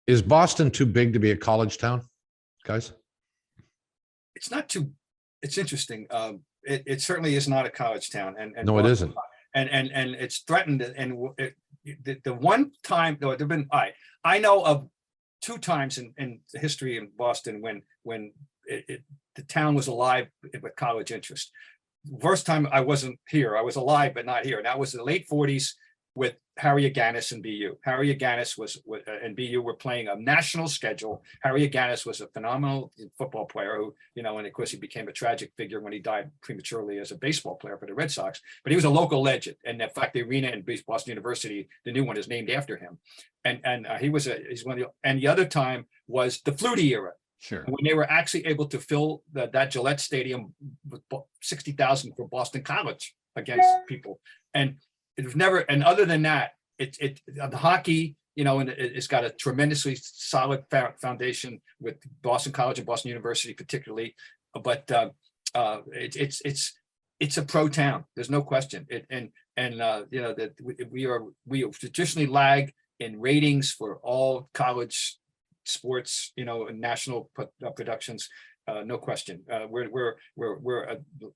Is Boston too big to be a college town, guys? It's not too, it's interesting. It certainly is not a college town, and No, it isn't. and it's threatened. And the one time, though, there've been, I know of two times in the history in Boston when the town was alive with college interest. First time I wasn't here, I was alive but not here. That was the late 40s with Harry Aganis and BU. Harry Aganis and BU were playing a national schedule. Harry Aganis was a phenomenal football player who, and of course he became a tragic figure when he died prematurely as a baseball player for the Red Sox. But he was a local legend, and in fact, the arena in Boston University, the new one, is named after him. And he's one of the. And the other time was the Flutie era. Sure. When they were actually able to fill that Gillette Stadium with 60,000 for Boston College against people, and it was never. And other than that, the hockey, and it's got a tremendously solid foundation with Boston College and Boston University, particularly. But it's a pro town. There's no question. That we traditionally lag in ratings for all college sports, national productions, no question. I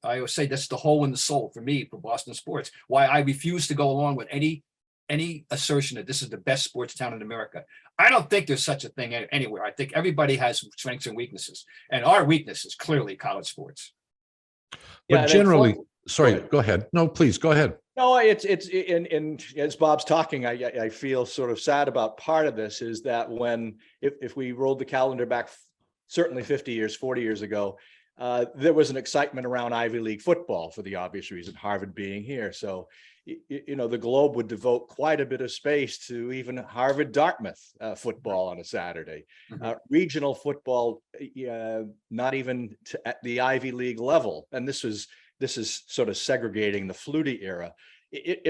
always say that's the hole in the soul for me for Boston sports. Why I refuse to go along with any assertion that this is the best sports town in America. I don't think there's such a thing anywhere. I think everybody has strengths and weaknesses, and our weakness is clearly college sports. But generally, sorry, go ahead. No, please go ahead. No, it's as Bob's talking, I feel sort of sad about part of this is that if we rolled the calendar back, certainly 50 years, 40 years ago, there was an excitement around Ivy League football for the obvious reason, Harvard being here. So, the Globe would devote quite a bit of space to even Harvard Dartmouth football on a Saturday. Mm-hmm. Regional football, not even at the Ivy League level. And this is sort of segregating the Flutie era. It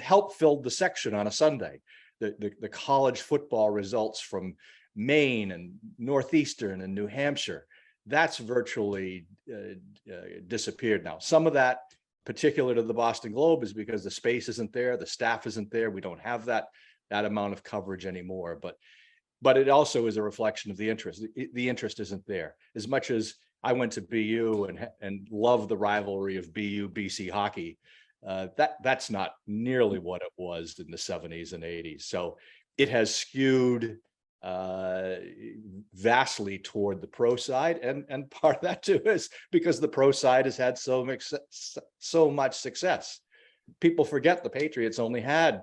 helped fill the section on a Sunday. The college football results from Maine and Northeastern and New Hampshire, that's virtually disappeared now. Some of that, particular to the Boston Globe, is because the space isn't there, the staff isn't there. We don't have that amount of coverage anymore. But it also is a reflection of the interest. The interest isn't there. As much as I went to BU and love the rivalry of BU BC hockey, that's not nearly what it was in the 70s and 80s. So it has skewed vastly toward the pro side, and part of that too is because the pro side has had so much success. People forget the Patriots only had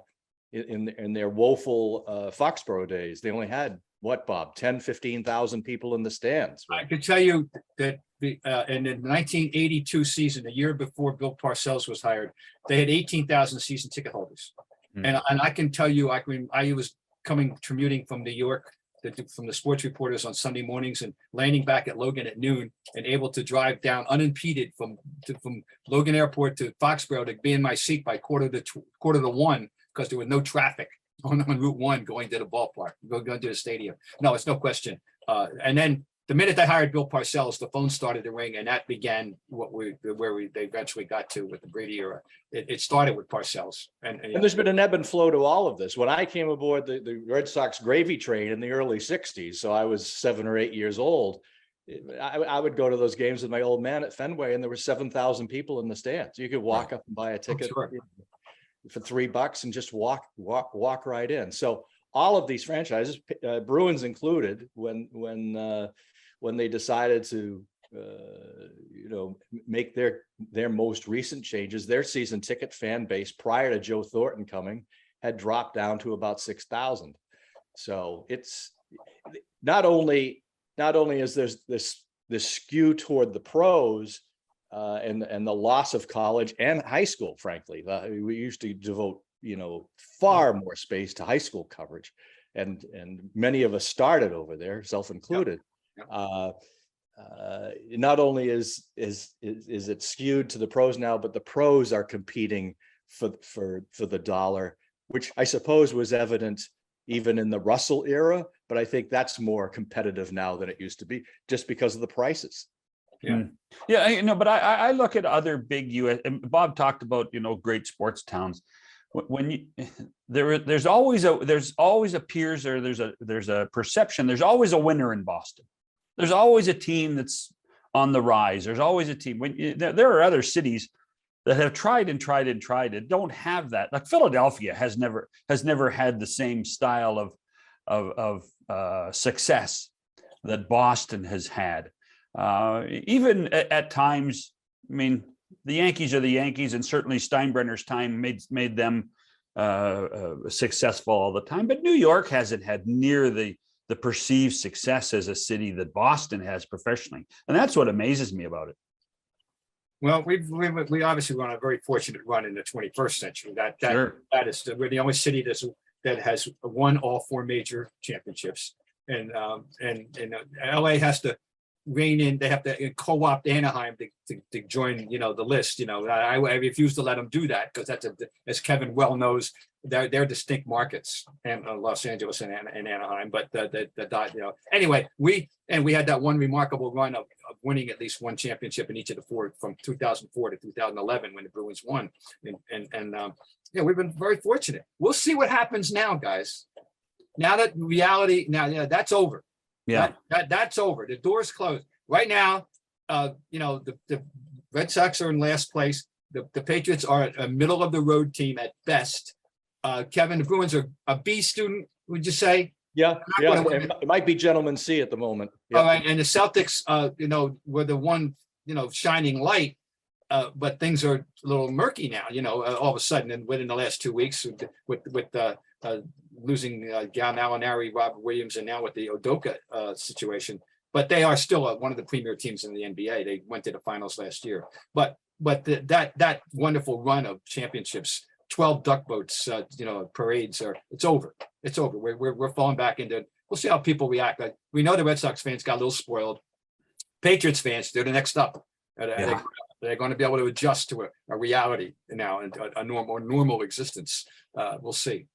in their woeful Foxborough days, they only had what, Bob, 10-15,000 people in the stands, right? I can tell you that in the 1982 season, the year before Bill Parcells was hired, they had 18,000 season ticket holders. And I can tell you, I was commuting from New York from the sports reporters on Sunday mornings and landing back at Logan at noon and able to drive down unimpeded from Logan Airport to Foxborough to be in my seat by quarter to one because there was no traffic on Route 1 going to the ballpark, going to the stadium. No, it's no question. And then the minute they hired Bill Parcells, the phone started to ring, and that began they eventually got to with the Brady era. It started with Parcells, and there's been an ebb and flow to all of this. When I came aboard the Red Sox gravy train in the early '60s, so I was 7 or 8 years old, I would go to those games with my old man at Fenway, and there were 7,000 people in the stands. You could walk up and buy a ticket for $3 and just walk right in. So all of these franchises, Bruins included, when they decided to make their most recent changes, their season ticket fan base prior to Joe Thornton coming had dropped down to about 6,000. So it's not only is there's this skew toward the pros and the loss of college and high school, frankly. We used to devote far more space to high school coverage, and many of us started over there, self-included. Not only is it skewed to the pros now, but the pros are competing for the dollar, which I suppose was evident even in the Russell era, but I think that's more competitive now than it used to be, just because of the prices. But I look at other big U.S. and Bob talked about great sports towns. when you there's always appears, or there's a perception, there's always a winner in Boston. There's always a team that's on the rise. There's always a team. There are other cities that have tried and don't have that. Like Philadelphia has never had the same style of success that Boston has had. Even at times, I mean, the Yankees are the Yankees, and certainly Steinbrenner's time made them successful all the time. But New York hasn't had near the perceived success as a city that Boston has professionally, and that's what amazes me about it. Well, we obviously run a very fortunate run in the 21st century. That is, we're the only city that has won all 4 major championships, and LA has to rein in. They have to co-opt Anaheim to join, the list. I refuse to let them do that, because that's as Kevin well knows, they're distinct markets, and Los Angeles and Anaheim. But anyway, we had that one remarkable run of winning at least one championship in each of the 4 from 2004 to 2011 when the Bruins won, and we've been very fortunate. We'll see what happens now, guys. Now that reality, that's over. Yeah, that's over. The door's closed right now. The Red Sox are in last place. The Patriots are a middle of the road team at best. Kevin, the Bruins are a B student, would you say? Yeah. It might be gentleman C at the moment. All right, and the Celtics, were the one, shining light. But things are a little murky now. All of a sudden, and within the last 2 weeks, with losing Gallinari, Robert Williams, and now with the Udoka situation. But they are still one of the premier teams in the NBA. They went to the finals last year. But that wonderful run of championships, 12 duck boats, parades it's over. It's over. We're falling back into. We'll see how people react. We know the Red Sox fans got a little spoiled. Patriots fans, they're the next up. They're going to be able to adjust to a reality now, and a normal existence. We'll see.